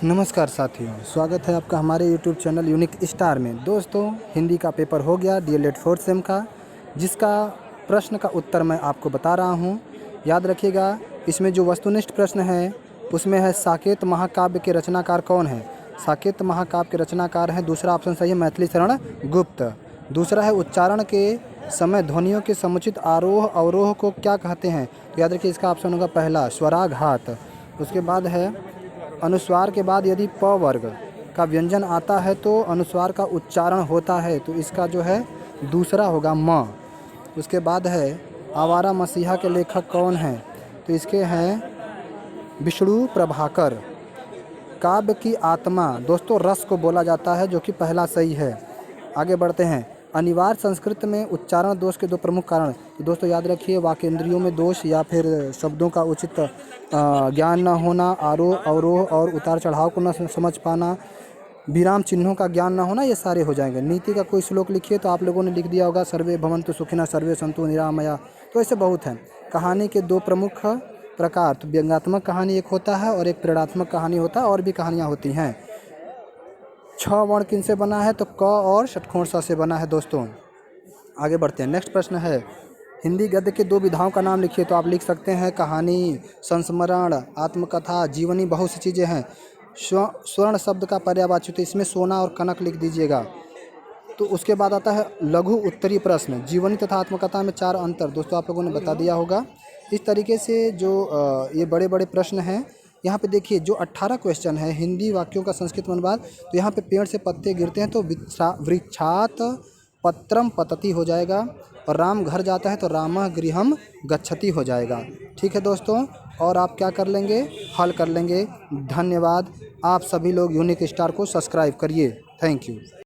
नमस्कार साथियों, स्वागत है आपका हमारे यूट्यूब चैनल यूनिक स्टार में। दोस्तों, हिंदी का पेपर हो गया डीएलएड 4th सेम का, जिसका प्रश्न का उत्तर मैं आपको बता रहा हूं। याद रखिएगा, इसमें जो वस्तुनिष्ठ प्रश्न है उसमें है साकेत महाकाव्य के रचनाकार कौन है। साकेत महाकाव्य के रचनाकार हैं, दूसरा ऑप्शन सही है, मैथिली शरण गुप्त। दूसरा है उच्चारण के समय ध्वनियों के समुचित आरोह अवरोह को क्या कहते हैं। तो याद रखिए, इसका ऑप्शन होगा पहला स्वराघात। उसके बाद है अनुस्वार के बाद यदि प वर्ग का व्यंजन आता है तो अनुस्वार का उच्चारण होता है, तो इसका जो है दूसरा होगा म। उसके बाद है आवारा मसीहा के लेखक कौन हैं, तो इसके हैं विष्णु प्रभाकर। काव्य की आत्मा दोस्तों रस को बोला जाता है, जो कि पहला सही है। आगे बढ़ते हैं, अनिवार्य संस्कृत में उच्चारण दोष के दो प्रमुख कारण। तो दोस्तों याद रखिए, वाक्येंद्रियों में दोष या फिर शब्दों का उचित ज्ञान न होना, आरोह अवरोह और उतार चढ़ाव को न समझ पाना, विराम चिन्हों का ज्ञान ना होना, ये सारे हो जाएंगे। नीति का कोई श्लोक लिखिए, तो आप लोगों ने लिख दिया होगा सर्वे भवन्तु सुखिनः सर्वे सन्तु निरामया। तो ऐसे बहुत हैं। कहानी के दो प्रमुख प्रकार, तो व्यंग्यात्मक कहानी एक होता है और एक प्रेरणात्मक कहानी होता है, और भी कहानियाँ होती हैं। 6 वर्ण किन से बना है, तो क और षटकोण स से बना है दोस्तों। आगे बढ़ते हैं, नेक्स्ट प्रश्न है हिंदी गद्य के दो विधाओं का नाम लिखिए। तो आप लिख सकते हैं कहानी, संस्मरण, आत्मकथा, जीवनी, बहुत सी चीज़ें हैं। स्वर्ण शब्द का पर्यायवाची, तो इसमें सोना और कनक लिख दीजिएगा। तो उसके बाद आता है लघु उत्तरीय प्रश्न, जीवनी तथा आत्मकथा में 4 अंतर, दोस्तों आप लोगों ने बता दिया होगा। इस तरीके से जो ये बड़े बड़े प्रश्न हैं, यहाँ पे देखिए जो 18 क्वेश्चन है हिंदी वाक्यों का संस्कृत में अनुवाद। तो यहाँ पे पेड़ से पत्ते गिरते हैं तो वृक्षात पत्रम पतति हो जाएगा, और राम घर जाता है तो रामः गृहम गच्छति हो जाएगा। ठीक है दोस्तों, और आप क्या कर लेंगे, हल कर लेंगे। धन्यवाद। आप सभी लोग यूनिक स्टार को सब्सक्राइब करिए। Thank you.